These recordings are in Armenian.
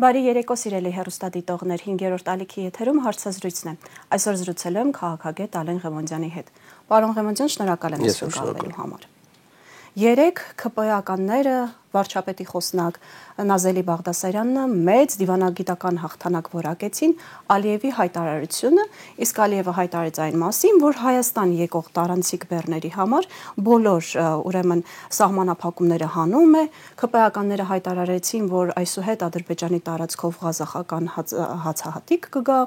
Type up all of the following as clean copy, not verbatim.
Բարի երեկո սիրելի հեռուստադիտողներ, 5-րդ ալիքի եթերում հարցազրույցն է։ Այսօր զրուցել եմ քաղաքագետ Ալեն Ղևոնդյանի հետ։ Պարոն Ղևոնդյան, շնորհակալ եմ զրուցելու համար։ Երեք ԿՊԷ-ականները, վարչապետի խոսնակ Նազելի Բաղդասարյանը մեծ դիվանագիտական հաղթանակ որակեցին Ալիևի հայտարարությունը, իսկ Ալիևը հայտարարեց այն մասին, որ Հայաստան եկող տարանցիկ բեռների համար բոլոր ուրեմն սահմանափակումները հանում է, ԿՊԷ-ականները հայտարարեցին, որ այսուհետ Ադրբեջանի տարածքով ղազախական հացահատիկ կգա,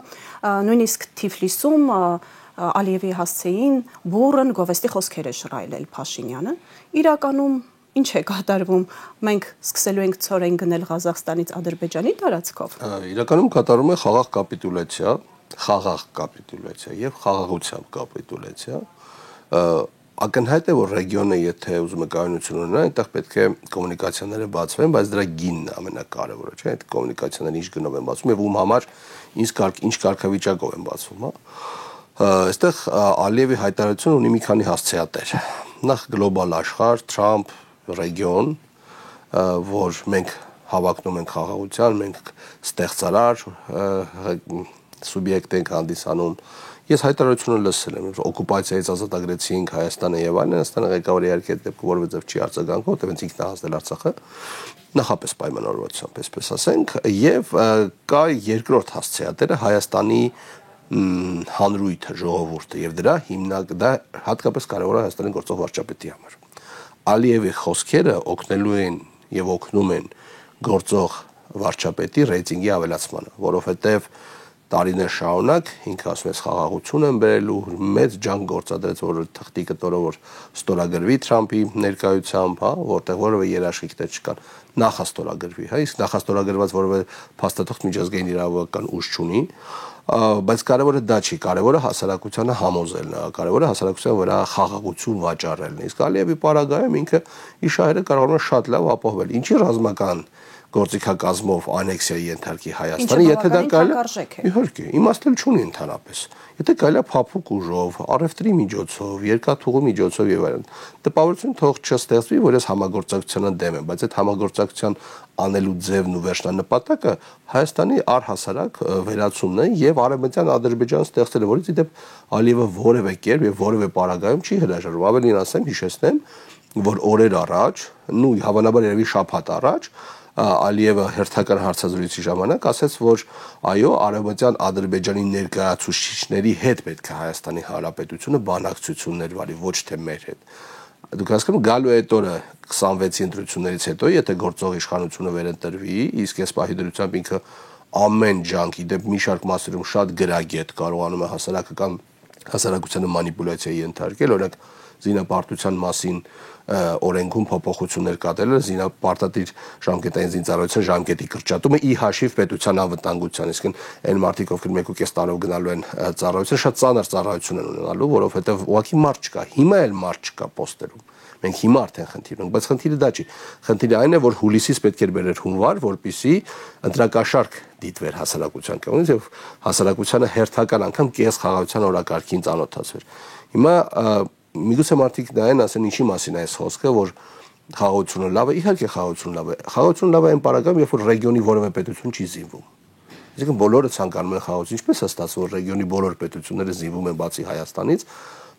նույնիսկ Թիֆլիսում Ալիևի հասցեին բուրըն գովեստի խոսքեր է շռայլել Փաշինյանը, իրականում ինչ է կատարվում, մենք սկսելու ենք ցորեն գնել Ղազախստանից Ադրբեջանի տարածքով։ Իրականում կատարում է խաղաղ կապիտուլյացիա եւ խաղաղության կապիտուլյացիա։ Ակնհայտ է, որ ռեգիոնը, եթե ուզում է կայունություն ունենա, այնտեղ պետք է կոմունիկացիաները բացվեն, բայց դրա գինն է ամենակարևորը, չէ՞, այդ կոմունիկացիաները ինչ գնով են բացվում եւ ում համար ինչ կարգավիճակով են բացվում, հա։ Այստեղ Ալիևի հայտարարությունը ունի մի քանի հասցեատեր։ Նախ գլոբալ աշխարհ, Թրամփ, ռեգիոն, որ մենք հավակնում ենք խաղաղության, մենք ստեղծարար սուբյեկտ ենք հանդիսանում։ Ես հայտարարությունը լսել եմ, օկուպացիայից ազատագրեցինք Հայաստանը եւ այլն, Հայաստանը ղեկավարի իհարկե դեպքում որևէ ձև չի արձագանքում, որտեղ ինքն է հանձնել Արցախը նախապես պայմանավորվածությամբ, այսպես ասենք, եւ կա երկրորդ հասցեատերը Հայաստանի հանրույթը, ժողովուրդը եւ դրա դա հատկապես կարեւոր է Հայաստանի գործող վարչապետի համար։ Ալիևի խոսքերը օգնելու են եւ օգնում են գործող վարչապետի ռեյտինգի ավելացմանը, որովհետեւ տարիներ շարունակ ինքը ասում է խաղաղություն են բերելու, մեծ ջանք գործադրեց, որ թղթիկը տորը որ ստորագրվի Թրամփի ներկայությամբ, հա, որտեղ որևէ երաշխիքներ չկան, նախաստորագրվի, հա, իսկ նախաստորագրված որևէ փաստաթղթ միջազգային իրավական ուժ չունի, բայց կարևորը դա չի, կարևորը հասարակությանը համոզելն է, կարևորը հասարակության վրա խաղաղություն վաճառելն է։ Իսկ Ալիևի պարագայում ինքը իր շահերը կարողանում է շատ լավ ապահովել։ Ինչի ռազմական գործիքակազմով անեքսիայի ենթարկի Հայաստանը, եթե դա կարելի է, իհարկե, իմաստել չունի ընդհանրապես։ Եթե կարելի է փափուկ ուժով, առևտրի միջոցով, երկաթուղու միջոցով եւ այլն, տպավորություն թող չստեղծվի, որ ես համագործակցությանը դեմ եմ, բայց այդ համագործակցության անելու ձևն ու վերջնանպատակը Հայաստանի առհասարակ վերացումն է եւ արևմտյան Ադրբեջան ստեղծելը, որից ի դեպ Ալիևը որևէ կերպ եւ որևէ պարագայում չի հրաժարվում։ Ավելին ասեմ, հիշեցնեմ, որ օրեր առաջ, հավանաբար երևի շաբաթ առաջ Ալիևը հերթական հարցազրույցի ժամանակ ասաց, որ այո, արևմտյան Ադրբեջանի ներկայացուցիչների հետ պետք է Հայաստանի Հանրապետությունը բանակցություններ վարի, ոչ թե մեր հետ։ Դուք հասկանում գալու է այդ օրը 26-ի ընտրություններից հետո, եթե գործող իշխանությունը վերընտրվի, իսկ այս պահի դրությամբ ինքը ամեն ջանքի դեպ մի շարք մասերում շատ գրագետ կարողանում է հասարակությանը մանիպուլյացիայի ենթարկել, օրինակ զինապարտության մասին օրենքում փոփոխություններ կատարել, զինապարտատիր ժամկետային զինծառայության ժամկետի կրճատումը ի հաշիվ պետության անվտանգության, իսկ այն մարդիկ, ովքեր 1.5 տարով գնալու են ծառայություն, շատ ծանր ծառայություն են ունենալու, որովհետև ուղղակի մարդ չկա, հիմա էլ մարդ չկա պոստերում։ Մենք հիմա արդեն խնդիր ունենք, բայց խնդիրը դա չի։ Խնդիրը այն է, որ հուլիսից պետք էր բերել հունվար, որպեսզի ընտրակաշարք դիտվեր հասարակության կողմից եւ հասարակությանը հերթական անգամ կես խաղաղության օրակարգին ծանոթացվեր։ Հիմա միգուցե մարդիկ նայեն ասեն ինչի մասին է այս խոսքը, որ խաղաղությունը լավ է, իհարկե խաղաղությունը լավ է։ Խաղաղությունը լավ է այն պարագայում, երբ որ ռեգիոնի որևէ պետություն չի զինվում։ Այսինքն բոլորը ցանկանում են խաղաղություն, ինչպես է ստացվում, որ ռեգիոնի բոլոր պետությունները զինվում են բացի Հայաստանից,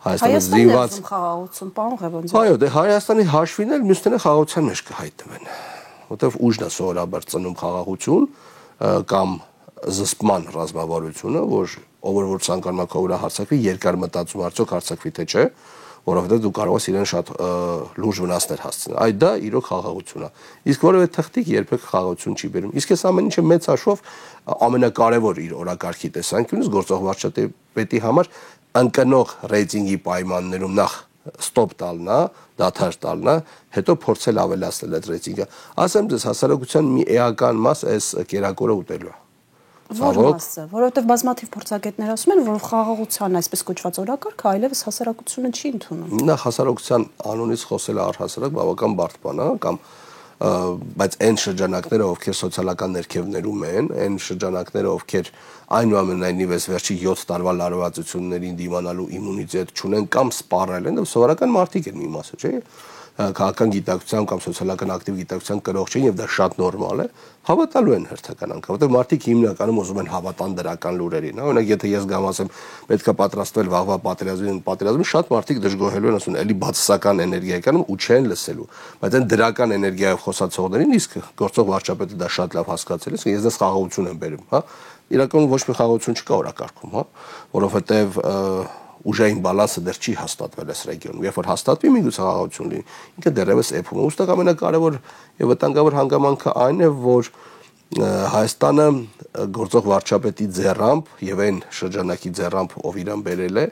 Հայաստանի զինված խաղաղություն, պարոն Ղևոնդյան։ Այո, դե Հայաստանի հաշվին էլ մյուսները խաղաղության մեջ կհայտնվեն, որտեղ ուժն է սովորաբար ծնում խաղաղություն կամ զսպման ռազմավարությունը, որ ցանկանում է քո վրա հարձակվի, երկար մտածում արդյոք հարձակվի թե չէ, որովհետև դու կարող ես իրեն շատ լուրջ վնասներ հասցնել։ Այդ դա իրոք խաղաղություն է։ Իսկ որևէ թղթիկ երբեք խաղաղություն չի բերում։ Իսկ այս ամեն ինչը մեծ հաշվով ամենակարևոր իր օրակարգի տեսանկյունից գործող վարչապետի համար ընկնող ռեյտինգի պայմաններում նախ ստոպ տալն է, դադար տալն է, հետո փորձել ավելացնել այդ ռեյտինգը։ Ասեմ ձեզ, հասարակության մի էական մաս այս կերակուրը ուտելու է։ Որ մասը, որովհետև բազմաթիվ փորձագետներ ասում են, որ խաղաղության այսպես կոչված օրակարգը այլևս հասարակությունը չի ընդունում։ Նա հասարակության անունից խոսել է առհասարակ բավական բարդ բան է, կամ բայց այն շրջանակները, ովքեր սոցիալական ներքևներում են, այն շրջանակները, ովքեր այնուամենայնիվ այս վերջի 7 տարվա լարվածություններին դիմանալու իմունիտետ չունեն կամ սպառել են, սովորական մարդիկ են մի մասը, չէ՞։ քաղաքական գիտակցության կամ սոցիալական ակտիվ գիտակցության կրող չեն եւ դա շատ նորմալ է, հավատալու են հերթական անգամ, որտեղ մարդիկ հիմնականում ուզում են հավատան դրական լուրերին, հա, օրինակ եթե ես գամ ասեմ պետքա պատրաստվել վաղվա պատերազմին, շատ մարդիկ դժգոհելու են ասում, էլի բացասական էներգիա եկանում ու չեն լսելու, բայց այն դրական էներգիայով խոսացողներին իսկ գործող վարչապետը դա շատ լավ հասկացել է, ես դες խաղաղություն եմ բերում, հա, իրականում ոչ մի խաղաղություն չկա օրակարգում, հա, որովհետեւ ուժային բալանսը դեռ չի հաստատվել այս ռեգիոնում։ Երբ որ հաստատվի միգուցե խաղաղություն լինի, ինքը դեռևս էփում է։ Ոստեղ ամենակարևոր եւ վտանգավոր հանգամանքը այն է, որ Հայաստանը գործող վարչապետի ձեռամբ եւ այն շրջանակի ձեռամբ, ով իրան բերել է,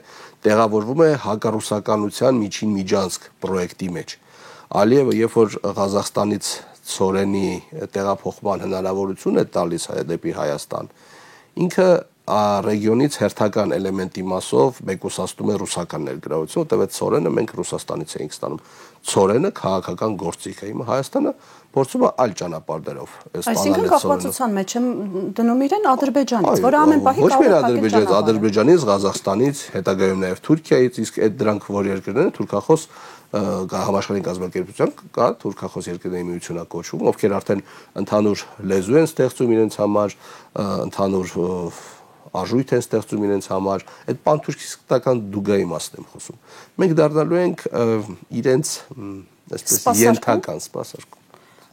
տեղավորվում է հակառուսականության միջին միջանցք պրոյեկտի մեջ։ Ալիևը, երբ որ Ղազախստանից ցորենի տեղափոխման հնարավորություն է տալիս դեպի Հայաստան, ինքը ռեգիոնից հերթական էլեմենտի մասով մեկուսացնում է ռուսական ներգրավություն, որտեղ ցորենը մենք Ռուսաստանից էինք ստանում։ Ցորենը քաղաքական գործիք է, հիմա Հայաստանը փորձում է այլ ճանապարհներով ստանալ։ Այսինքն կախվածության մեջ եմ դնում իրեն Ադրբեջանից, որը ամեն պահի ոչ միայն Ադրբեջանից, Ղազախստանից, հետագայում նաև Թուրքիայից, իսկ այդ դրանք որ երկրներն են թուրքախոս համաշխարհային կազմակերպության կա թուրքախոս երկրների միությունը կոչվում, ովքեր արդեն ընդհանուր լեզու են ստեղծում իրենց համար, ընդհանուր արժույթ են ստեղծում իրենց համար, այդ պանթուրքիստական դուգայի մասն եմ խոսում։ Մենք դառնալու ենք իրենց այսպես ենթական սպասարկում։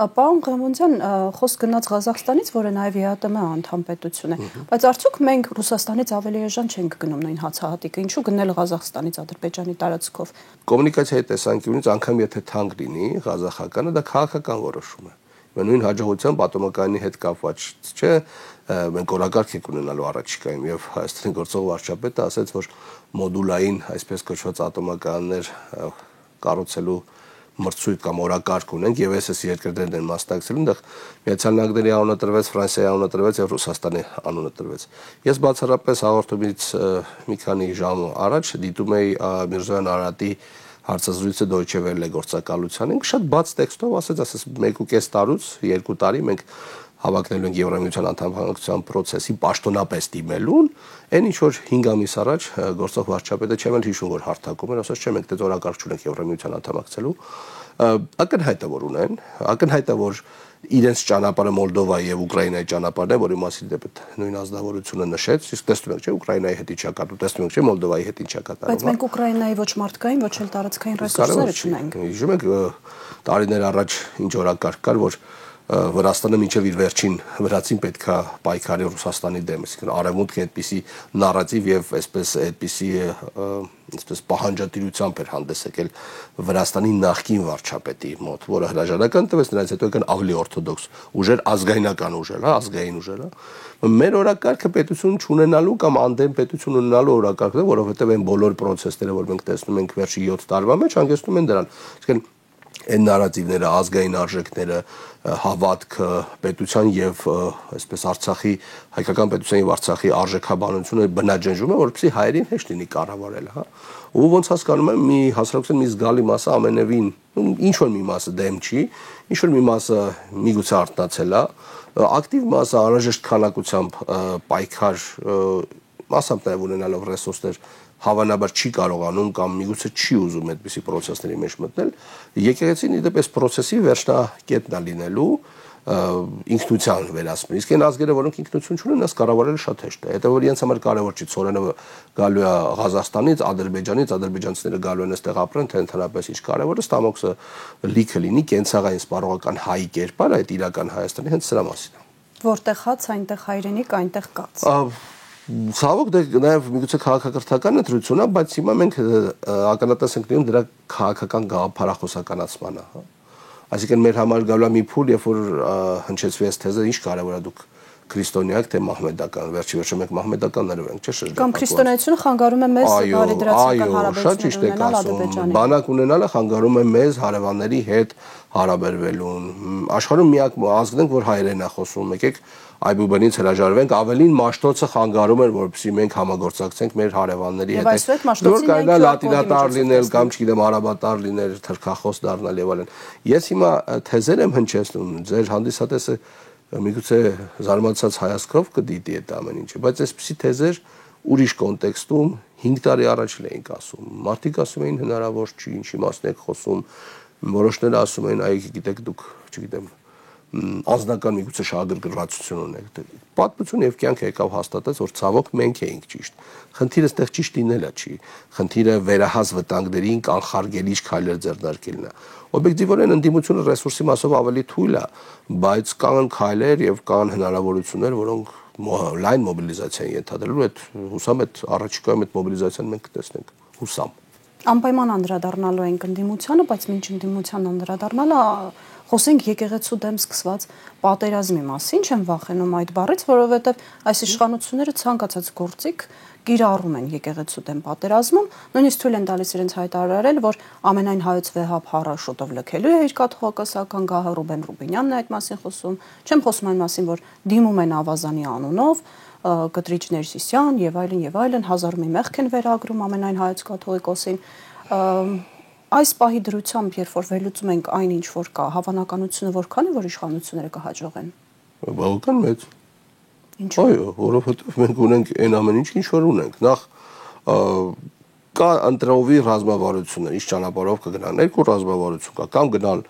Պարոն Ղևոնդյան, խոսք գնաց Ղազախստանից, որը նաև ԵԱՏՄ անդամ պետություն է, բայց արդյոք մենք Ռուսաստանից ավելի էժան չենք գնում նույն հացահատիկը, ինչու գնել Ղազախստանից Ադրբեջանի տարածքով։ Կոմունիկացիայի տեսանկյունից անգամ եթե թանկ լինի ղազախականը, դա քաղաքական որոշում է։ Նույն հաջողության պատմականի հետ կապված չէ, մենք օրակարգ ենք ունենալու առաջիկայում եւ Հայաստանի գործող վարչապետը ասաց, որ մոդուլային, այսպես կոչված ատոմականներ կառուցելու մրցույթ կամ օրակարգ ունենք եւ SS երկրներն են մասնակցելու, այնտեղ Միացյալ Նահանգների անունը տրվեց, Ֆրանսիայի անունը տրվեց եւ Ռուսաստանի անունը տրվեց։ Ես բացառապես հաղորդումից մի քանի ժամ առաջ դիտում էի Միրզոյան Արարատի հարցազրույցը Deutsche Welle գործակալության, ինքը շատ բաց տեքստով ասաց 1.5 տարուց 2 տարի մենք հավակնելու ենք Եվրամիության անդամակցության process-ի պաշտոնապես դիմելուն, այն ինչ որ 5 ամիս առաջ գործող վարչապետը չեմ էլ հիշում որ հարթակում էր, ասաց չէ մենք դե օրակարգ չունենք Եվրամիության անդամակցելու, ակնհայտ է որ ունեն, ակնհայտ է որ իրենց ճանապարհը Մոլդովայի եւ Ուկրաինայի ճանապարհն է, որի մասին դեպի նույն ազնվորությունը նշեց, իսկ տեսնում եք չէ Ուկրաինայի հետ ինչա կատարվում, տեսնում եք չէ Մոլդովայի հետ ինչա կատարվում։ Բայց մենք Ուկրաինայի ոչ մարդկային, ոչ էլ տարածքային ռեսուրսները չունենք։ Հիշում եք տարիներ առաջ ինչ օրակարգ կար, որ Վրաստանը մինչև իր վերջին վրացին պետքա պայքարի Ռուսաստանի դեմ, այսինքն արևմուտքը այդպիսի նարատիվ եւ այսպես պահանջատիրությամբ էր հանդես եկել Վրաստանի նախկին վարչապետի մոտ, որը հրաժարական տվեց, նրանից հետո եկան ավելի օրթոդոքս ուժեր, ազգայնական ուժեր, հա, ազգային ուժեր, հա։ Մեր օրակարգը պետություն չունենալու կամ անդեմ պետություն ունենալու օրակարգն է, որովհետեւ այն բոլոր process-ները, որ մենք տեսնում ենք վերջի 7 տարվա մեջ, հանգեցնում են դրան։ Այսինքն այն նարատիվները, ազգային արժեքները, հավատքը, պետության եւ այսպես Արցախի հայկական պետության եւ Արցախի արժեքաբանությունը բնաջնջում է, որպեսզի հայերին հեշտ լինի կառավարել, հա։ Ու ոնց հասկանում եմ, մի հասարակության մի զգալի մասը ամենևին, ինչ որ մի մասը դեմ չի, ինչ որ մի մասը միգուցե արթնացել է, ակտիվ մասը անհրաժեշտ քանակությամբ պայքար, մասամբ նաեւ ունենալով ռեսուրսներ հավանաբար չի կարողանում կամ միգուցե չի ուզում այդպիսի process-ների մեջ մտնել, եկեղեցին իդեպ այս process-ի վերջնակետն է լինելու ինքնության վերացումը։ Իսկ այն ազգերը, որոնք ինքնություն չունեն, այս կառավարելը շատ հեշտ է։ Հետո որ իրենց համար կարևոր չի ցորենը գալու է Ղազախստանից, Ադրբեջանից, ադրբեջանցիները գալու են այստեղ ապրեն, թե ընդհանրապես ինչ կարևորը ստամոքսը լիքը լինի, կենցաղային սպառողական հայի կերպար, այդ իրական Հայաստանի հենց սրա մասին է։ Որտեղ հաց, այնտեղ հայրենիք, այնտեղ կաց։ Ցավոք դե նաև միգուցե քաղաքակրթական ընտրություն է, բայց հիմա մենք ականատես ենք լինում դրա քաղաքական գաղափարախոսականացմանը, հա։ Այսինքն մեր համար գալու է մի փուլ, երբ որ հնչեցվի այս թեզը, ինչ կարևոր է դուք քրիստոնեակ թե մահմեդական, վերջի վերջը մենք մահմեդականներով ենք, չէ՞ շրջապատված։ Կամ քրիստոնեությունը խանգարում է մեզ բարիդրացիական հարաբերություններ ունենալ Ադրբեջանի։ Բանակ ունենալը խանգարում է մեզ հարևանների հետ հարաբերվելուն։ Աշխարհում միակ ազգն ենք, որ հայերեն է խոսում, եկեք Այբուբենից հրաժարվենք, ավելին Մաշտոցը խանգարում էր, որպեսզի մենք համագործակցենք մեր հարևանների հետ։ Որ կարողանա լատինատար լինել կամ չգիտեմ արաբատար լինել, թրքախոս դառնալ եւ այլն։ Ես հիմա թեզեր եմ հնչեցնում, ձեր հանդիսատեսը միգուցե զարմացած հայացքով կդիտի այդ ամեն ինչը, բայց այսպիսի թեզեր ուրիշ կոնտեքստում 5 տարի առաջ էլ էինք ասում։ Մարդիկ ասում էին հնարավոր չի, ինչի մասն եք խոսում, Որոշները ասում են, այ գիտեք դուք, չգիտեմ, անձնական միգուցե շահագրգռվածություն ունեք։ Պատմություն եւ կյանք եկավ հաստատեց, որ ցավոք մենք էինք ճիշտ։ Խնդիրը այդտեղ ճիշտ լինելը չի։ Խնդիրը վերահաս վտանգներին կանխարգելիչ քայլեր ձեռնարկելն է։ Օբյեկտիվորեն ընդդիմությունը ռեսուրսի մասով ավելի թույլ է, բայց կան քայլեր եւ կան հնարավորություններ, որոնք լայն մոբիլիզացիա են ենթադրելու, այդ հուսամ այդ առաջիկայում այդ մոբիլիզացիան մենք կտեսնենք, հուսամ։ Անպայման անդրադառնալու ենք ընդդիմությանը, բայց մինչ ընդդիմության անդրադառնալը խոսենք եկեղեցու դեմ սկսված պատերազմի մասին, չեմ վախենում այդ բառից, որովհետև այս իշխանությունները ցանկացած գործիք կիրառում են եկեղեցու դեմ պատերազմում, նույնիսկ թույլ են տալիս իրենց հայտարարել, որ ամենայն հայոց վեհապ հառը շուտով լքելու է իր կաթողիկոսական գահը, Ռուբեն Ռուբինյանն է այդ մասին խոսում, չեմ խոսում այն մասին, որ դիմում են Ավազանի անունով, Կտրիչ Ներսիսյան եւ այլն, հազար մի մեղք են վերագրում ամենայն հայոց կաթողիկոսին։ Այս պահի դրությամբ, երբ որ վերլուծում ենք այն ինչ որ կա, հավանականությունը որքան է, որ իշխանությունները կհաջողեն։ Բավական մեծ։ Ինչու՞։ Այո, որովհետև մենք ունենք այն ամեն ինչ որ ունենք։ Նախ կա ընտրովի ռազմավարություններ, ինչ ճանապարհով կգնան, երկու ռազմավարություն կա, կամ գնալ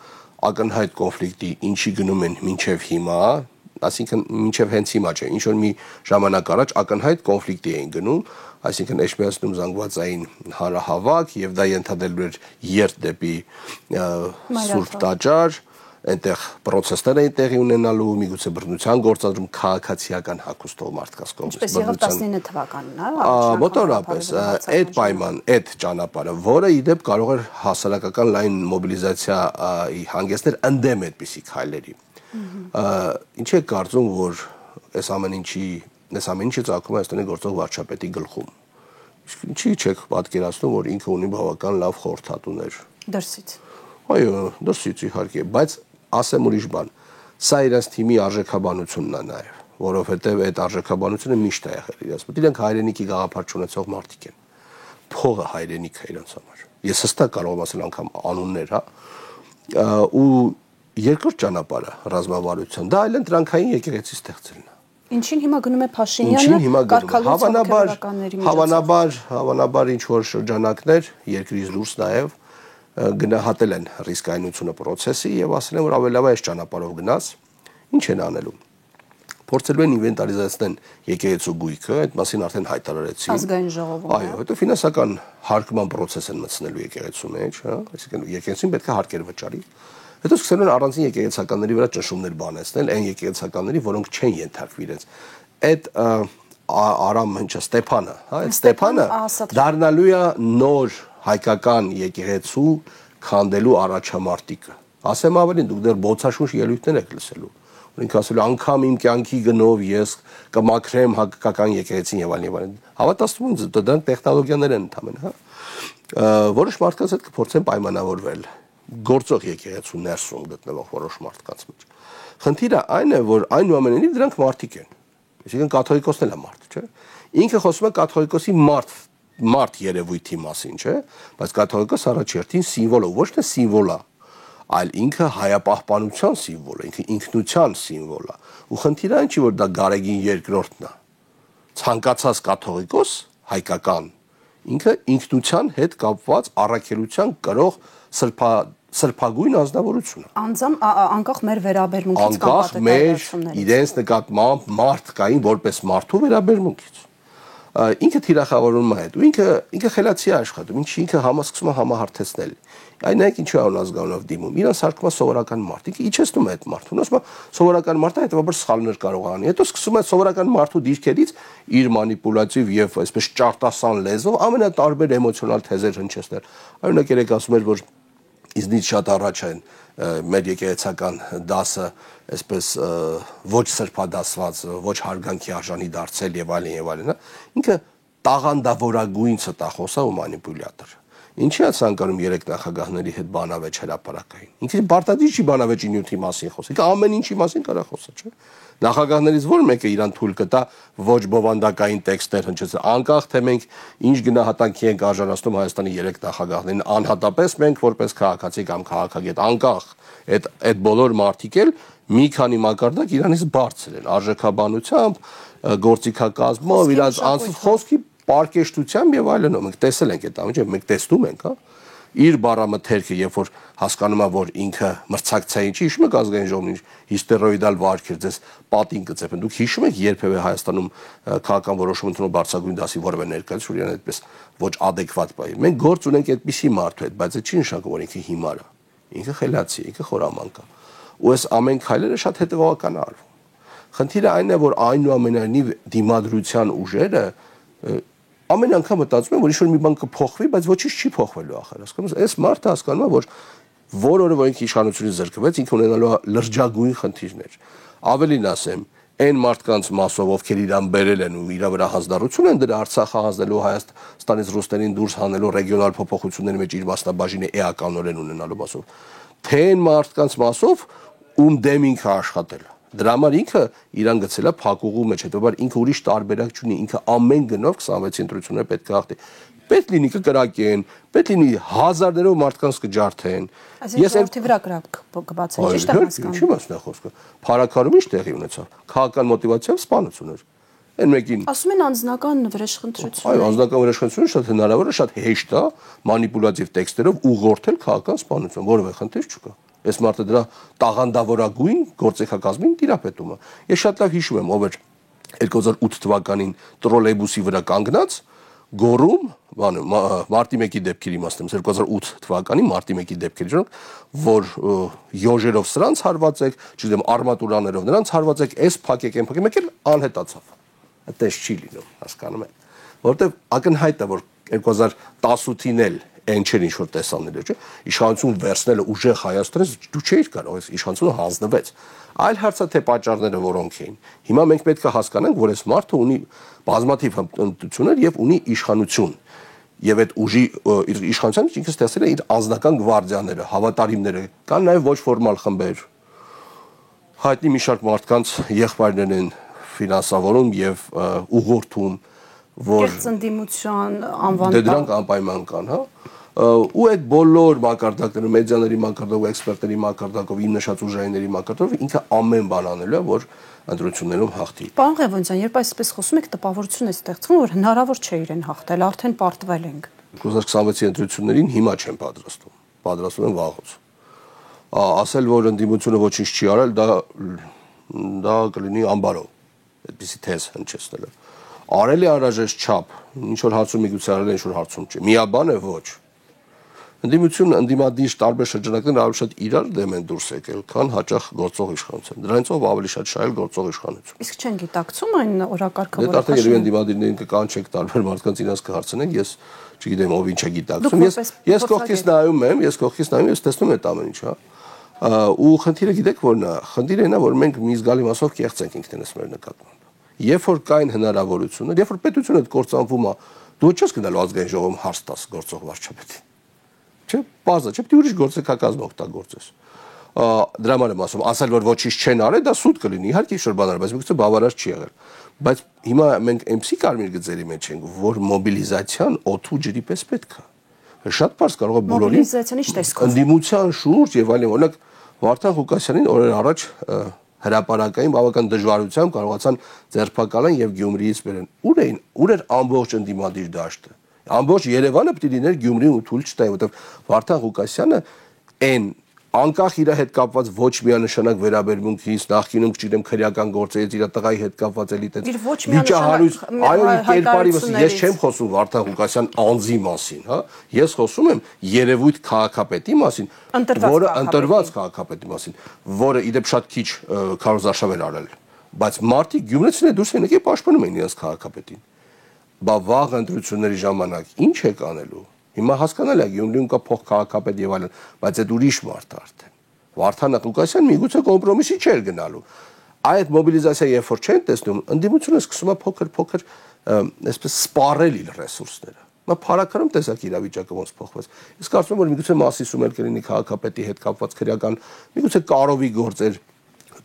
ակնհայտ կոնֆլիկտի, ինչի գնում են մինչև հիմա, այսինքն մինչև հենց հիմա չէ, ինչ որ մի ժամանակ առաջ ակնհայտ կոնֆլիկտի էին գնում, այսինքն Էջմիածնում զանգվածային հարահավաք եւ դա ենթադրելու էր երթ դեպի Սուրբ Տաճար, այնտեղ process-ներ էին տեղի ունենալու, միգուցե բռնության գործադրում քաղաքացիական հագուստով մարդկանց կողմից։ Ինչպես եղավ 19 թվականին, հա։ Մոտորապես այդ պայման, այդ ճանապարհը, որը իդեպ կարող էր հասարակական լայն մոբիլիզացիայի հանգեցնել ընդդեմ այդպիսի քայլերի։ Ինչ է կարծում, որ այս ամեն ինչը ծագում է Հայաստանի գործող վարչապետի գլխում։ Ինչի՞ չեք պատկերացնում, որ ինքը ունի բավական լավ խորհրդատուներ։ Դրսից։ Այո, դրսից իհարկե, բայց ասեմ ուրիշ բան։ Սա իրենց թիմի արժեքաբանությունն է նաև, որովհետև այդ արժեքաբանությունը միշտ է եղել իրենց մոտ։ Իրենք հայրենիքի գաղափար չունեցող մարդիկ են։ Փողը հայրենիք է իրենց համար։ Ես հստակ կարող եմ ասել անգամ անուններ, հա։ Ու երկրորդ ճանապարհը ռազմավարության, դա այլընտրանքային եկեղեցի ստեղծելն է։ Ինչին հիմա գնում է Փաշինյանը, հավանաբար ինչ որ շրջանակներ երկրից դուրս նաև գնահատել են ռիսկայնությունը process-ի եւ ասել են, որ ավելի լավ է այս ճանապարհով գնաս, ինչ են անելու։ Փորձելու են ինվենտարիզացնել եկեղեցու գույքը, այդ մասին արդեն հայտարարեցին։ Ազգային ժողովում։ Այո, հետո ֆինանսական հարկման process են մտցնելու եկեղեցու մեջ, հա, այսինքն եկեղեցին պետք է հարկեր վճարի։ Հետո սկսել են առանձին եկեղեցականների վրա ճնշումներ բանեցնել, այն եկեղեցականների, որոնք չեն ենթարկվի իրենց։ Այդ Արամ հնչը Ստեփանը, հա, այդ Ստեփանը դառնալու է նոր հայկական եկեղեցու քանդելու առաջամարտիկը։ Ասեմ ավելին, դուք դեռ բոցաշունչ ելույթներ եք լսելու։ Ինքը ասել անգամ իմ կյանքի գնով ես կմաքրեմ հայկական եկեղեցին եւ այլն։ Հավատացնում եմ, դրանք տեխնոլոգիաներ են ընդհանրապես, հա։ Որոշ մարդկանց հետ կփորձեն պայմանավորվել գործող եկեղեցու ներսում գտնվող որոշ մարդկանց մեջ։ Խնդիրը այն է, որ այնուամենայնիվ դրանք մարդիկ են։ Այսինքն կաթողիկոսն էլ է մարդ, չէ՞։ Ինքը խոսում է կաթողիկոսի մարդ երևույթի մասին, չէ՞, բայց կաթողիկոս առաջերտին սիմվոլ է, ոչ թե սիմվոլ է, այլ ինքը հայապահպանության սիմվոլ է, ինքը ինքնության սիմվոլ է։ Ու խնդիրը այն չի, որ դա Գարեգին երկրորդն է։ Ցանկացած կաթողիկոս հայկական ինքը ինքնության հետ կապված առաքելության կրող սրբագույն անձնավորություն է։ Անկախ մեր վերաբերմունքից կամ պատկերացումներից։ Իրենց նկատմամբ մարդկային որպես մարդու վերաբերմունքից։ Ինքը թիրախավորվում է հետ ու ինքը խելացի է աշխատում, ինքը սկսում է համահարթեցնել։ Այնայք ինչու է անազգանով դիմում։ Իրան սարքում է սովորական մարդ, ինքը իջեցնում է այդ մարդուն, ասում է սովորական մարդը հետևաբար սխալներ կարող է անի։ Հետո սկսում է սովորական մարդու դիրքերից իր մանիպուլատիվ եւ այսպես ճարտասան լեզվով ամենատարբեր էմոցիոնալ թեզեր հնչեցնել։ Օրինակ երեք ասում էր, որ իզնից շատ առաջ են մեր եկեղեցական դասը այսպես ոչ սրբադասված, ոչ հարգանքի արժանի դարձել եւ այլն, հա։ Ինքը տաղանդավորագույն ստախոս է ու մանիպուլյատոր։ Ինչի է ցանկանում երեք նախագահների հետ բանավեճ հրապարակային։ Ինքը Բարտադի չի բանավեճի նյութի մասին խոսի, ինքը ամեն ինչի մասին կարա խոսա, չէ՞։ Նախագահներից ո՞ր մեկը իրան թույլ կտա ոչ բովանդակային տեքստեր հնչեցնել, անկախ թե մենք ինչ գնահատանքի ենք արժանացնում Հայաստանի երեք նախագահներին, անհատապես մենք որպես քաղաքացի կամ քաղաքագետ, անկախ այդ բոլոր մարդիկ էլ մի քանի մակարդակ իրանից բարձր են արժեքաբանությամբ, գործիքակազմով, իրանց անցած խոսքի պարկեշտությամբ եւ այլն, մենք տեսել ենք այդ ամենը, մենք տեսնում ենք, հա։ իր բառամթերքը, երբ որ հասկանում է, որ ինքը մրցակցային չի, հիշում եք ազգային ժողովին հիստերոիդալ վարք էր, ձեզ պատին կծեփեն։ Դուք հիշում եք երբևէ Հայաստանում քաղաքական որոշում ընդունող բարձրագույն դասի որևէ ներկայացուցիչ, որ իրեն այդպես ոչ adekvat բայ։ Մենք գործ ունենք այդպիսի մարդու հետ, բայց դա չի նշանակում, որ ինքը հիմար է։ Ինքը խելացի է, ինքը խորամանկ է։ Ու այս ամեն քայլերը շատ հետևողական է արվում։ Խնդիրը այն է, որ այնուամենայնիվ դիմադրության ուժերը ամեն անգամ մտածում են, որ ինչ-որ մի բան կփոխվի, բայց ոչինչ չի փոխվելու ախր, հասկանում ես, այս մարդը հասկանում է, որ օրը որ ինքը իշխանությունից զրկվեց, ինքը ունենալու է լրջագույն խնդիրներ։ Ավելին ասեմ, այն մարդկանց մասով, ովքեր իրան բերել են ու իր վրա հանձնառություն են դրա Արցախը հանձնելու, Հայաստանից ռուսներին դուրս հանելու ռեգիոնալ փոփոխությունների մեջ իր մասնաբաժինը էականորեն ունենալու մասով, թե այն մարդկանց մասով, ում դեմ ինքը աշխատել է։ Դրա համար ինքը իրան գցել է փակուղու մեջ, հետո ինքը ուրիշ տարբերակ չունի, ինքը ամեն գնով 26 ընտրությունները պետք է հաղթի։ Պետք լինի կկրակեն, պետք լինի հազարներով մարդկանց կջարդեն։ Ես արդի վրա կբացեն, ճիշտ եմ հասկանում։ Ինչի՞ մասն է խոսքը։ Փարակարում ինչ տեղի ունեցավ։ Քաղաքական մոտիվացիայով սպանություն էր։ Այն մեկին ասում են անձնական վրեժխնդրություն։ Այո, անձնական վրեժխնդրությունը շատ հնարավոր է, շատ հեշտ է մանիպուլատիվ տեքստերով ուղղորդել քաղաքական սպանություն, որևէ խնդիր չկա։ Այս մարդը դրա տաղանդավորագույն գործիքակազմին տիրապետում է։ Ես շատ լավ հիշում եմ, ով էր 2008 թվականին տրոլեյբուսի վրա կանգնած գոռում, մարտի 1-ի դեպքերի իմաստում 2008 թվականի մարտի 1-ի դեպքերի որ յոժերով սրանց հարվածեք, չգիտեմ արմատուրաներով նրանց հարվածեք, այս փակեք, այն փակեք, մեկ էլ անհետացավ։ Այդպես չի լինում, հասկանում եք, որովհետև ակնհայտ է, որ 2018-ին էլ այն չէր ինչ որ տեսանելի չէ, իշխանություն վերցնելը ուժեղ Հայաստանից դու չէիր կարող, իշխանությունը հանձնվեց։ Այլ հարցը թե պատճառները որոնք էին։ Հիմա մենք պետք է հասկանանք, որ այս մարդը ունի բազմաթիվ հմտություններ եւ ունի իշխանություն։ Եվ այդ ուժի իշխանությունը ինքը ստեղծել է իր անձնական գվարդիաները, հավատարիմները, կան նաեւ ոչ ֆորմալ խմբեր։ Հայտնի մի շարք մարդկանց եղբայրներն են ֆինանսավորում եւ ուղղորդում, որ ծնդիմության անվան դե դրանք անպայման կան, հա։ Ու այդ բոլոր մակարդակները, մեդիաների մակարդակով, էքսպերտների մակարդակով, իմ նշած ուժայինների մակարդակով ինքը ամեն բան անելու է, որ ընտրություններում հաղթի։ Պարոն Ղևոնդյան, երբ այսպես խոսում եք, տպավորություն է ստեղծվում, որ հնարավոր չէ իրեն հաղթել, արդեն պարտվել ենք։ 2026-ի ընտրություններին հիմա չեն պատրաստում, պատրաստում են վաղուց։ Ասել, որ ընդդիմությունը ոչինչ չի արել, դա կլինի ամբարով, այդպիսի թեզ հնչեցնելը։ Արել է անհրաժեշտ չափ, ինչ որ հարցում միգուցե արել է, ինչ որ հարցում չէ։ Միաբան է ոչ։ Ընդդիմությունը, ընդդիմադիր տարբեր շրջանակներն ավելի շատ իրար դեմ են դուրս եկել, քան հաճախ գործող իշխանության։ Դրանցով ավելի շատ շահել գործող իշխանություն։ Իսկ չեն գիտակցում այն օրակարգը, որ արդեն երևի ընդդիմադիրներին կկանչեք տարբեր մարդկանց իրենց կհարցնենք, ես չգիտեմ ով ինչ է գիտակցում։ Ես կողքից նայում եմ, ես տեսնում եմ այդ ամեն ինչ, հա։ Ու խնդիրը գիտեք որն է, խնդիրը այն է, որ մենք մի զգալի մասով կեղծ ենք ինքներս մեր նկատմամբ։ Երբ որ կային հնարավորություններ, երբ որ պետությունը կործանվում է, դու չես գնալու ազգային ժողովում հարց տաս գործող վարչապետին։ Չէ, բարձր, չէ, դու ուրիշ գործիքակազմ օգտագործես։ Դրա համար եմ ասում, ասել որ ոչինչ չեն արել, դա սուտ կլինի, իհարկե ինչ-որ բան արել, բայց միգուցե բավարար չի եղել։ Բայց հիմա մենք MC կարմիր գծերի մեջ ենք, որ մոբիլիզացիան օդու ջրի պես պետք է։ Շատ բարձ կարող է բոլորին մոբիլիզացիան ի՞նչ տեսքով։ Ընդդիմության շուրջ եւ այլն, օրինակ Վարդան Ղուկասյանին օրեր առաջ հրապարակային բավական դժվարությամբ կարողացան ձերբակալեն եւ Գյումրիից բերեն։ Ուր էր ամբողջ ընդդիմադիր դաշտը։ Ամբողջ Երևանը պետք է լիներ Գյումրին ու թույլ չտայի, որովհետեւ Վարդան Ղուկասյանը այն անկախ իր հետ կապված ոչ միանշանակ վերաբերմունքից, նախկինում չգիտեմ քրեական գործերից, իր տղայի հետ կապված էլի տենց վիճահարույց, այո, կերպարի մասին, ես չեմ խոսում Վարդան Ղուկասյան անձի մասին, հա, ես խոսում եմ երևույթ քաղաքապետի մասին, որը ընտրված քաղաքապետի մասին, որը իդեպ շատ քիչ քարոզարշավ էր արել, բայց մարդիկ Գյումրեցիները դուրս են եկել պաշտպանում են իրենց քաղաքապետին։ Բա վաղ ընտրությունների ժամանակ ինչ եք անելու։ Հիմա հասկանալի է Գյումրիում կա փոխ քաղաքապետ եւ այլն, բայց այդ ուրիշ մարդ է արդեն։ Վարդան Ղուկասյան միգուցե կոմպրոմիսի չէր գնալու։ Այդ մոբիլիզացիա երբ որ չեն տեսնում, ընդդիմությունը սկսում է փոքր այսպես սպառել իր ռեսուրսները։ Մա փարակարում տեսակ իրավիճակը ոնց փոխվեց։ Իսկ կարծում եմ որ միգուցե Մասիսում էլ կլինի քաղաքապետի հետ կապված քրեական, միգուցե կարովի գործեր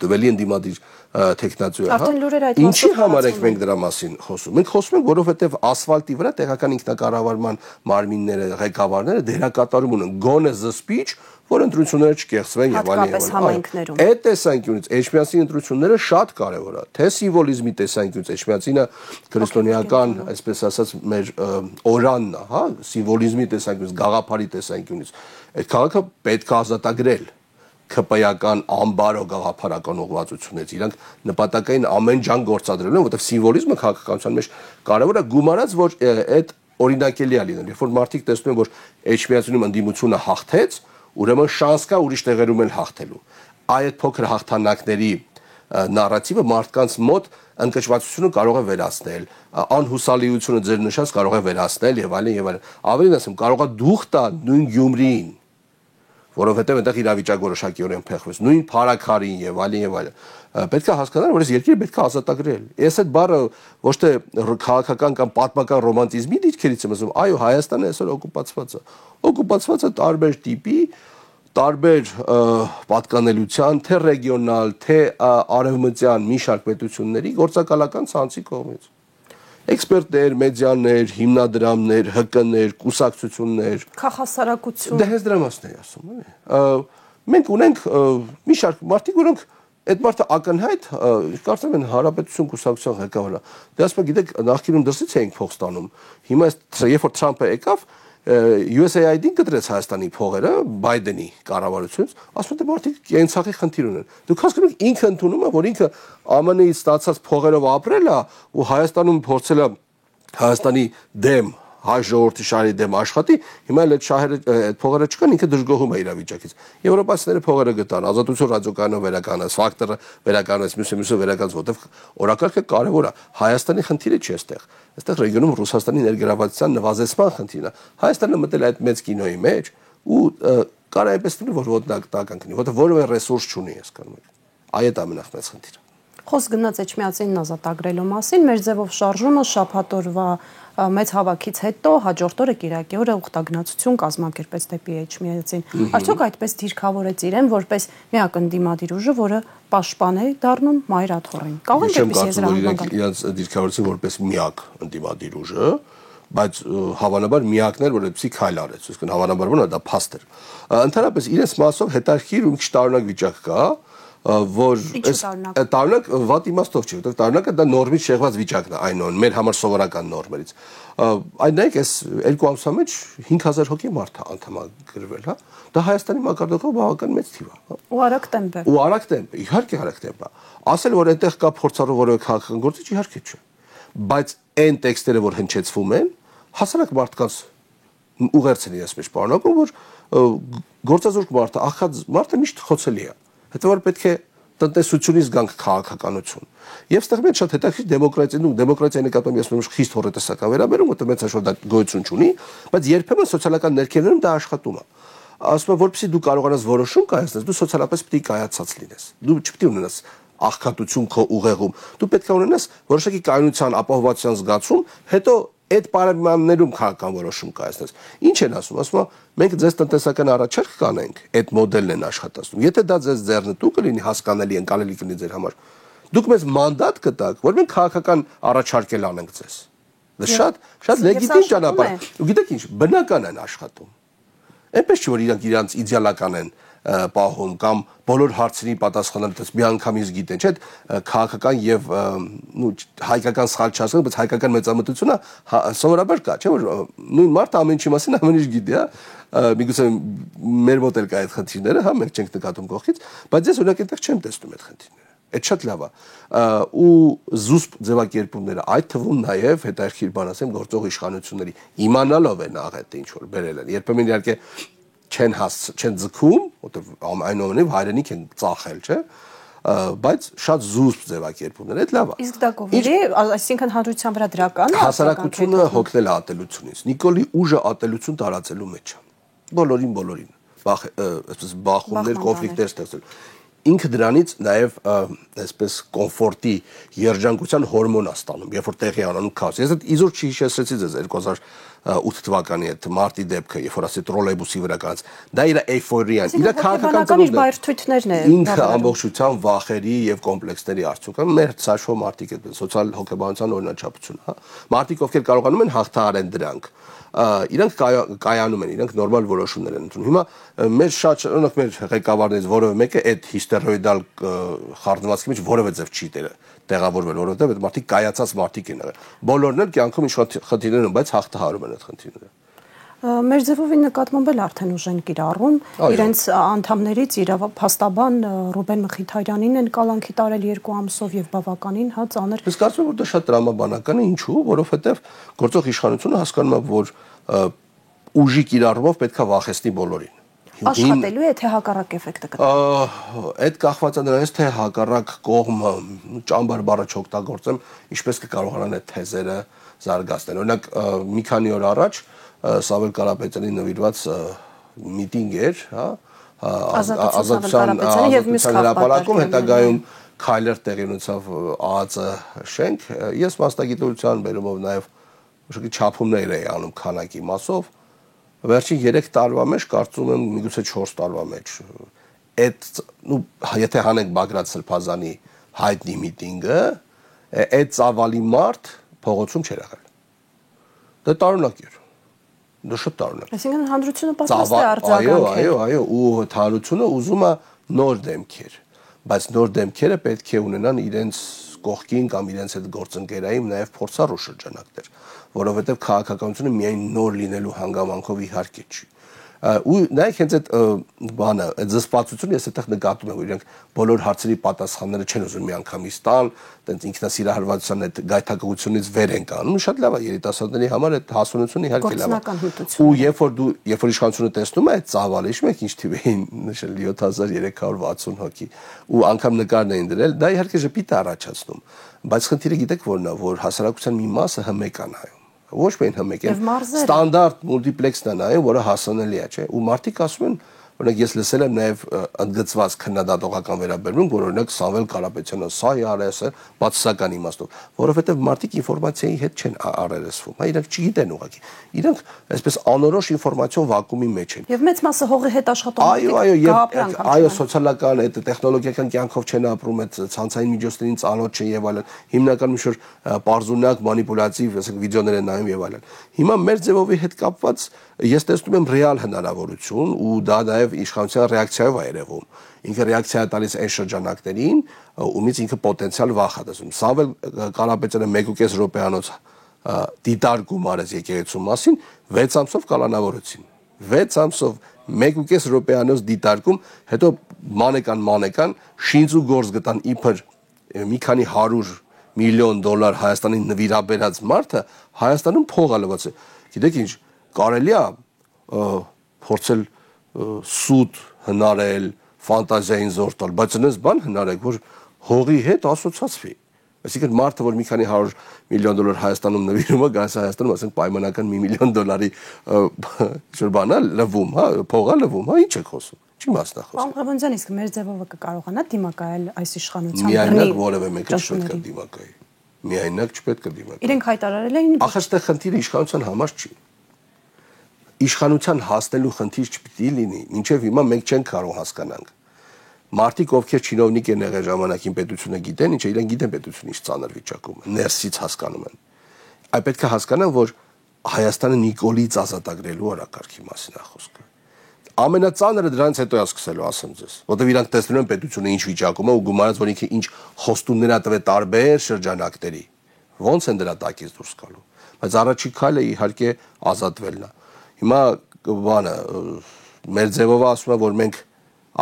Տվելի ընդդիմադիր տեխնացու է, Արդեն լուրերը այդ Ինչի մասով համար ենք մենք դրա մասին խոսում։ Մենք խոսում ենք, որովհետև ասֆալտի վրա տեղական ինքնակառավարման մարմինները, ղեկավարները դերակատարում ունեն գոնե զսպիչ, որ ընտրությունները չկեղծվեն եւ այլն։ Այդ տեսանկյունից Էջմիածնի ընտրությունները շատ կարեւոր է, թե սիմվոլիզմի տեսանկյունից Էջմիածինը քրիստոնեական, այսպես ասած, մեր օրանն է, հա, սիմվոլիզմի տեսանկյունից, գաղափարի տեսանկյունից։ Այդ քաղաքը պետք է ազատագրել քպայական ամբարո գաղափարական ուղղվածությունից իրանք նպատակային ամեն ջան գործադրել են, որտեղ սիմվոլիզմը քաղաքականության մեջ կարևոր է գումարած, որ այդ օրինակելի է լինել, երբ որ մարդիկ տեսնում են, որ Էջմիածնում ընդդիմությունը հաղթեց, ուրեմն շանս կա ուրիշ տեղերում էլ հաղթելու։ Այդ փոքր հաղթանակների նարատիվը մարդկանց մոտ ընկճվածությունը կարող է վերացնել, անհուսալիությունը ձեր նշած կարող է վերացնել եւ այլն եւ այլն։ Ավելին ասեմ, կարող է դուխ տա նույն Գյումրիին, որովհետև այնտեղ իրավիճակ որոշակիորեն փոխվեց, նույն Փարաքարին եւ այլն եւ այլն։ Պետք է հասկանալ, որ այս երկիրը պետք է ազատագրել։ Ես այդ բառը ոչ թե քաղաքական կամ պատմական ռոմանտիզմի դիրքերից եմ ասում, այո, Հայաստանը այսօր օկուպացված է։ Օկուպացված է տարբեր տիպի, տարբեր պատկանելության, թե ռեգիոնալ, թե արևմտյան մի շարք պետությունների գործակալական ցանցի կողմից։ Էքսպերտներ, մեդիաներ, հիմնադրամներ, ՀԿ-ներ, կուսակցություններ, քաղաքասարակություն։ Դե հենց դրա մասն եմ ասում, էլի։ Մենք ունենք մի շարք մարդիկ, որոնք այդ մարդը ակնհայտ, կարծեմ են Հանրապետություն կուսակցության ղեկավարը։ Դե ասում եք, գիտեք, նախկինում դրսից էինք փող ստանում։ Հիմա երբ որ Թրամփը եկավ, USAID-ին կտրեց Հայաստանի փողերը Բայդենի կառավարությունից, ասում են մարդիկ կենցաղի խնդիր ունեն։ Դուք հասկանում եք ինքը ընդունում է, որ ինքը ԱՄՆ-ից ստացած փողերով ապրել է ու Հայաստանում փորձել է Հայաստանի դեմ հայ ժողովրդի շահերի դեմ աշխատի, հիմա էլ այդ շահերը այդ փողերը չկան, ինքը դժգոհում է իրավիճակից։ Եվրոպացիները փողերը գտան, Ազատություն ռադիոկայանով վերականաց, Ֆակտորը վերականաց, մյուսը վերականաց, որտեղ օրակարգը կարևոր է։ Հայաստանի խնդիրը չի այստեղ։ Այստեղ ռեգիոնում Ռուսաստանի ներգրավվածության նվազեցման խնդիրն է։ Հայաստանը մտել է այդ մեծ կինոյի մեջ ու կարող է այնպես լինի, որ ոտնակ տակ ընկնի, որտեղ որևէ ռեսուրս չունի, հասկանում եք։ Այդ ամենախմեծ խնդիրը։ Խոսք գնաց Էջմիածինն ազատագրելու մասին, մեր ձևով շարժումը շաբաթ օրվա մեծ հավաքից հետո հաջորդ օրը Կիրակի օրը ուխտագնացություն կազմակերպեց դեպի Էջմիածին։ Արդյոք այդպես դիրքավորեց իրեն որպես միակ ընդդիմադիր ուժը, որը պաշտպան է դառնում Մայր Աթոռին։ Կարող են այդպես եզրահանգել։ Իրենց դիրքավորեցին որպես միակ ընդդիմադիր ուժը, բայց հավանաբար միակն էր, որ այդպեսի քայլ արեց, իսկ հավանաբար ոնա դա փաստ էր։ Ընդհանրապես իրենց մասով հետարքիր ու մի քիչ տարօրինակ վիճակ կա, որ տարօրինակ վատ իմաստով չի, որտեղ տարօրինակը դա նորմից շեղված վիճակն է այնօն, մեր համար սովորական նորմերից։ Այն նայեք, այս 2 ամսվա մեջ 5000 հոգի մարդ է անդամագրվել, հա։ Դա Հայաստանի մակարդակով բավական մեծ թիվ է։ Ու արագ տեմպ է։ Ու արագ տեմպ, իհարկե արագ տեմպ է։ Ասել որ այդտեղ կա փորձառու որևէ քաղաքական գործիչ, իհարկե չէ։ Բայց այն տեքստերը, որ հնչեցվում են, հասարակ մարդկանց ուղերձ են իրենց մեջ պարունակում, որ գործազուրկ մարդը, ախած մարդը միշտ խոցելի է։ Հետո որ պետք է տնտեսությունից գանք քաղաքականություն։ Եվ ստեղ մեծ շատ հետաքրքիր դեմոկրատիայի նկատմամբ ես նույնիսկ խիստ հորետեսական վերաբերում, որտեղ մեծ հաշվով դա գոյություն չունի, բայց երբեմն սոցիալական ներքերներում դա աշխատում է։ Ասում եմ, որպեսզի դու կարողանաս որոշում կայացնես, դու սոցիալապես պետք է կայացած լինես։ Դու չպետք է ունենաս աղքատություն քո ուղեղում։ Դու պետք է ունենաս որոշակի կայունության, ապահովության զգացում, հետո այդ պայմաններում քաղաքական որոշում կայացնես։ Ինչ են ասում, ասում են, մենք ձեզ տնտեսական առաջարկ կանենք, այդ մոդելն են աշխատացնում։ Եթե դա ձեզ ձեռնտու կլինի, հասկանալի, ընկալելի կլինի ձեր համար, դուք մեզ մանդատ կտաք, որ մենք քաղաքական առաջարկել անենք ձեզ։ Դա շատ լեգիտիմ ճանապարհ է։ Ու գիտեք ինչ, բնական են աշխատում։ Այնպես չի, որ իրանք իրանց իդեալական են պահում կամ բոլոր հարցերի պատասխանները միանգամից գիտեն, չէ՞, քաղաքական եւ հայկական սխալ չասեմ, բայց հայկական մեծամտությունը սովորաբար կա, չէ՞ որ նույն մարդը ամեն ինչի մասին ամեն ինչ գիտի, հա, միգուցե մեր մոտ էլ կա այդ խնդիրները, հա, մենք չենք նկատում կողքից, բայց ես օրինակ այդտեղ չեմ տեսնում այդ խնդիրները։ Այդ շատ լավ է։ Ու զուսպ ձևակերպումները, այդ թվում նաև հետաքրքիր բան ասեմ, գործող իշխանությունների իմանալով են աղետը ինչ որ բերել են։ Երբեմն իհարկե չեն ձգում, որտեղ այնուամենայնիվ հայրենիք են ծախել, չէ՞, բայց շատ զուսպ ձևակերպումներ, այդ լավ է։ Իսկ դա կողմերի, այսինքն հանրության վրա դրական է։ Հասարակությունը հոգնել է ատելությունից։ Նիկոլի ուժը ատելություն տարածելու մեջ է։ Բոլորին, այսպես բախումներ, կոնֆլիկտներ ստեղծել։ ինքը դրանից նաև այսպես կոմֆորտի երջանկության հորմոն է ստանում, երբ որ տեղի անանում քաոս։ Ես այդ իզուր չհիշեցրեցի ձեզ 2008 թվականի այդ մարտի դեպքը, երբ որ ասի տրոլեյբուսի վրա կանց, դա իր էյֆորիան, իր քաղաքական ծնունդը, ինքը ամբողջությամբ վախերի եւ կոմպլեքսների արդյունք է, մեր ցաշվող մարդիկ այդպես սոցիալ հոգեբանության օրինաչափություն, հա։ Մարդիկ ովքեր կարողանում են հաղթահարեն դրանք, իրանք կայանում են, իրանք նորմալ որոշումներ են ընդունում։ Հիմա մեր շատ օրինակ մեր ղեկավարներից որևէ մեկը այդ հիստերոիդալ խառնվածքի մեջ որևէ ձև չի տեղավորվել, որովհետև այդ մարդիկ կայացած մարդիկ են եղել։ Բոլորն էլ կյանքում ինչ-որ խնդիրներ են, բայց հաղթահարում են այդ խնդիրները։ Մեր ձևովին նկատմամբ էլ արդեն ուժեն կիրառում, իրենց անդամներից փաստաբան Ռուբեն Մխիթարյանին են կալանքի տարել 2 ամսով եւ բավականին հա ծանր։ Ես կարծում եմ, որ դա շատ տրամաբանական է, ինչու, որովհետև գործող իշխանությունը հասկանում է, որ ուժի կիրառումով պետքա վախեցնի բոլորին։ Աշխատելու է թե հակառակ էֆեկտը կտա։ Այդ կախված է նրանից, թե հակառակ կողմը ճամբար բառը չօգտագործեմ, ինչպես կկարողանան այդ թեզերը զարգացնել։ Օրինակ մի քանի օր առաջ Սավել Կարապետյանի նվիրված միտինգ էր, հա, Ազատության հրապարակում հետագայում քայլեր տեղի ունեցավ ԱԱԾ շենք։ Ես մասնագիտության բերումով նաև ուշքի չափումներ էի անում քանակի մասով։ Վերջին 3 տարվա մեջ կարծում եմ միգուցե 4 տարվա մեջ այդ եթե հանենք Բագրատ Սրբազանի հայտնի միտինգը, այդ ծավալի մարդ փողոցում չէր եղել։ Դա տարօրինակ էր։ Դա շատ տարօրինակ։ Այսինքն հանրությունը պատրաստ է արձագանքել։ Այո, ու հանրությունը ուզում է նոր դեմքեր, բայց նոր դեմքերը պետք է ունենան իրենց կողքին կամ իրենց հետ գործընկերային նաև փորձառու շրջանակներ, որովհետև քաղաքականությունը միայն նոր լինելու հանգամանքով իհարկե չի։ Ու նայեք հենց այդ բանը, այդ զսպվածությունը ես այդտեղ նկատում եմ, որ իրենք բոլոր հարցերի պատասխանները չեն ուզում միանգամից տալ, տենց ինքնասիրահարվածության այդ գայթակղությունից վեր են կանում։ Շատ լավ է երիտասարդների համար այդ հասունությունը իհարկե լավ է։ Ու երբ որ իշխանությունը տեսնում է այդ ծավալը, հիշում եք ինչ թիվ էին նշել 7360 հոգի, ու անգամ նկարն էին դրել, դա իհարկե ժպիտ է առաջացնում, բայց խնդիրը գիտեք որն է, որ հասարակության մի մասը հմեկ է նայում։ Ոչ միայն հմեկ է, ստանդարտ մուլտիպլեքսն է նայում, որը հասանելի է, չէ՞։ Ու մարդիկ ասում են, օրինակ ես լսել եմ նաև ընդգծված քննադատողական վերաբերմունք, որ օրինակ Սամվել Կարապետյանը սա է արել, բացասական իմաստով, որովհետև մարդիկ ինֆորմացիայի հետ չեն առերեսվում, հա, իրանք չգիտեն ուղղակի։ Իրանք այսպես անորոշ ինֆորմացիոն վակուումի մեջ են։ Եվ մեծ մասը հողի հետ աշխատող այո, սոցիալական, այդ տեխնոլոգիական կյանքով չեն ապրում, այդ ցանցային միջոցներին ծանոթ չեն եւ այլն։ Հիմնականում ինչ-որ պարզունակ, մանիպուլատիվ, ասենք վիդեոներ են նայում եւ այլն։ Հիմա մեր ձևովի հետ կապված ես տեսնում եմ ռեալ հնարավորություն ու դա նաև իշխանության ռեակցիայով է երևում։ Ինքը ռեակցիա է տալիս այն շրջանակներին, ումից ինքը պոտենցիալ վախ է տեսնում։ Սավել Կարապետյանը 1.5 րոպեանոց դիտարկում արեց եկեղեցու մասին, 6 ամսով կալանավորեցին։ 6 ամսով 1.5 րոպեանոց դիտարկում, հետո մանեկան շինծ ու գործ գտան իբր մի քանի 100 միլիոն դոլար Հայաստանին նվիրաբերած մարդը Հայաստանում փող է լվացել։ Գիտեք ինչ, կարելի է փորձել սուտ հնարել, ֆանտազիային զոր տալ, բայց այնպես բան հնարեք, որ հողի հետ ասոցացվի։ Այսինքն մարդը, որ մի քանի 100 միլիոն դոլար Հայաստանում նվիրում է, գալիս Հայաստանում, ասենք պայմանական $1 միլիոն ինչ-որ բան է լվում, հա, փող է լվում, հա, ինչ եք խոսում։ Չի մասն է խոսում։ Պարոն Ղևոնդյան, իսկ մեր ձևովը կկարողանա դիմակայել այս իշխանության միայնակ որևէ մեկը չպետք է դիմակայի։ Միայնակ չպետք է դիմակայի։ Իրենք հայտարարել էին ախր այստեղ խնդիրը իշխանության համար չի։ Իշխանության հասնելու խնդիր չպիտի լինի, մինչև հիմա մենք չենք կարող հասկանանք։ Մարդիկ, ովքեր չինովնիկ են եղել ժամանակին պետությունը գիտեն, ինչը իրենք գիտեն պետությունը ինչ ծանր վիճակում է, ներսից հասկանում են։ Այ պետք է հասկանան, որ Հայաստանը Նիկոլից ազատագրելու օրակարգի մասին է խոսքը։ Ամենածանրը դրանից հետո է սկսելու, ասեմ ձեզ, որտեղ իրանք տեսնում են պետությունը ինչ վիճակում է ու գումարած, որ ինքը ինչ խոստումներ է տվել տարբեր շրջանակների։ Ոնց են դրա տակից դուրս գալու։ Բայց առաջին քայլը իհարկե ազատվելն է։ Հիմա բանը մեր ձևով ասում է, որ մենք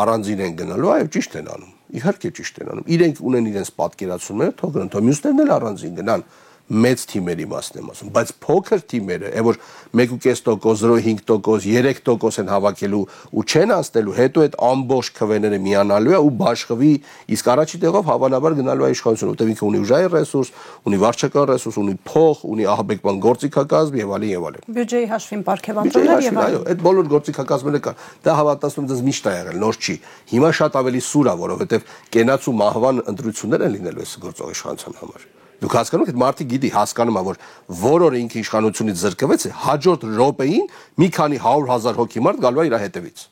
առանձին են գնալու, այո, ճիշտ են անում։ Իհարկե ճիշտ են անում։ Իրենք ունեն իրենց պատկերացումները, թող գնան, թող մյուսներն էլ առանձին գնան, մեծ թիմերի մասն եմ ասում, բայց փոքր թիմերը, այն որ 1.5%, 0.5%, 3% են հավաքելու ու չեն անցնելու, հետո այդ ամբողջ քվեները միանալու է ու բաշխվի, իսկ առաջի տեղով հավանաբար գնալու է իշխանությունը, որտեղ ինքը ունի ուժային ռեսուրս, ունի վարչական ռեսուրս, ունի փող, ունի ահաբեկման գործիքակազմ եւ այլն եւ այլն։ Բյուջեի հաշվին պարգևատրումներ եւ այլն։ Այո, այդ բոլոր գործիքակազմերը կա։ Դա հավատացնում եմ միշտ է եղել, նոր չի։ Հիմա շատ ավելի սուր է, որովհետեւ կենաց ու մահվան ընտրություններ են լինելու այս գործող իշխանության համար։ Դուք հասկանում եք, այդ մարդը գիտի, հասկանում է, որ օր ինքը իշխանությունից զրկվեց, հաջորդ րոպեին մի քանի 100,000 հոգի մարդ գալու է իր հետևից։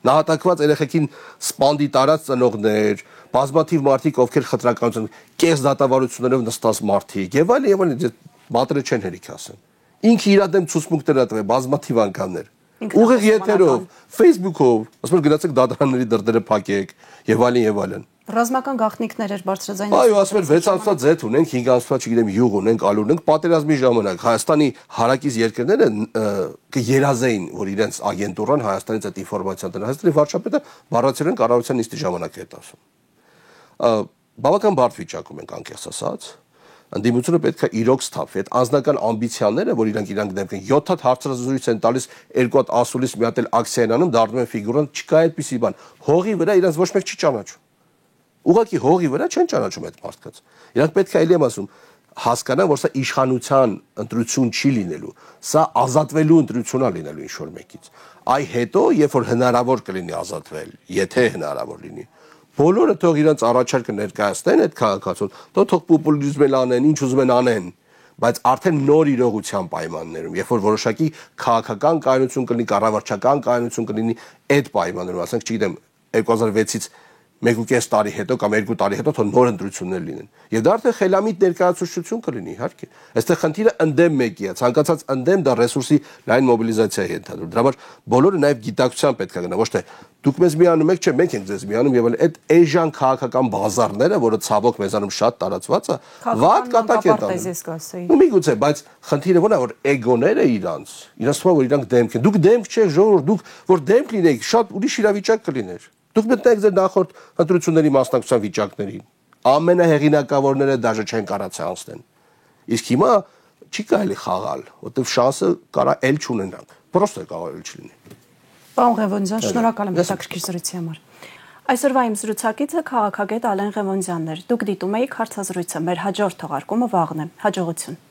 Նահատակված երեխեքին սպանդի տարած ծնողներ, բազմաթիվ մարդիկ, ովքեր խտրականություն, կես դատավարություններով նստած մարդիկ, եւ այլն, մատները չեն հերիք ասեն։ Ինքը իր դեմ ցուցմունքներ է տվել բազմաթիվ անգամներ։ Ուղիղ եթերով, Facebook-ով, ասում են գնացեք դատարանների դռները փակեք եւ այլն եւ այլն։ Ռազմական գաղտնիքներ էր բարձրաձայն։ Այո, ասում են 6 ամսվա ձեթ ունենք, 5 ամսվա, չգիտեմ, յուղ ունենք, ալուր ունենք, պատերազմի ժամանակ Հայաստանի հարակից երկրները կերազեին, որ իրենց ագենտուրան Հայաստանից այդ ինֆորմացիան տնա։ Հայաստանի վարչապետը բառացիորեն կառավարության նիստի ժամանակ է ասում։ Բավական բարդ վիճակում ենք, անկեղծ ասած։ Ընդդիմությունը պետք է իրոք սթափվի։ Այդ անձնական ամբիցիաները, որ իրանք դեպք են 7 հատ հարցազրույց են տալիս, 2 հատ ասուլիս, մի հատ էլ ակցիա են անում, դառնում են ֆիգուրան, չկա այդպիսի բան։ Հողի վրա իրանք ոչ մեկ չի ճանաչում։ Ուղղակի հողի վրա չեն ճանաչում այդ մարդկանց։ Իրանք պետք է այլ եմ ասում, հասկանան, որ սա իշխանության ընտրություն չի լինելու, սա ազատվելու ընտրություն է լինելու ինչ-որ մեկից։ Այ հետո, երբ որ հնարավոր կլինի ազատվել, եթե հնարավոր լինի, բոլորը թող իրենց առաջարկը ներկայացնեն այդ քաղաքացուն, թող պոպուլիզմ անեն, ինչ ուզում են անեն, բայց արդեն նոր իրողության պայմաններում, երբ որ որոշակի քաղաքական կայունություն կլինի, կառավարչական կայունություն կլինի, այդ պայմաններում, ասենք, չգիտեմ, 2006-ից 1.5 տարի հետո կամ 2 տարի հետո թող նոր ընտրություններ լինեն։ Եվ դա արդեն խելամիտ ներկայացուցչություն կլինի, իհարկե։ Այստեղ խնդիրը ընդդեմ մեկի է, ցանկացած ընդդեմ դա ռեսուրսի լայն մոբիլիզացիա է ենթադրում։ Դրա համար բոլորը նաև գիտակցության պետք է գնա, ոչ թե դուք մեզ միանում եք, չէ, մենք ենք ձեզ միանում եւ այդ էժան քաղաքական բազարները, որը ցավոք մեզանում շատ տարածված է, վատ կատակ է տանում։ Ու միգուցե, բայց խնդիրը ո՞րն է, որ էգոները իրանց թվում է, որ իրանք դեմք են։ Դուք դեմք չեք, ժողովուրդ, դուք որ դեմք լինեիք, շատ ուրիշ իրավիճակ կլիներ։ Դուք մտնեք ձեր նախորդ ընտրությունների մասնակցության վիճակներին։ Ամենահեղինակավորները դաժե չեն կարացել անցնեն։ Իսկ հիմա չի կարելի խաղալ, որտեղ շանսը կարա էլ չունենանք։ Պրոստը կարող էլ չլինի։ Պարոն Ղևոնդյան, շնորհակալ եմ հետաքրքիր զրույցի համար։ Այսօրվա իմ զրուցակիցը քաղաքագետ Ալեն Ղևոնդյանն էր։ Դուք դիտում եք հարցազրույցը, մեր հաջորդ թողարկումը վաղն է։ Հաջողություն։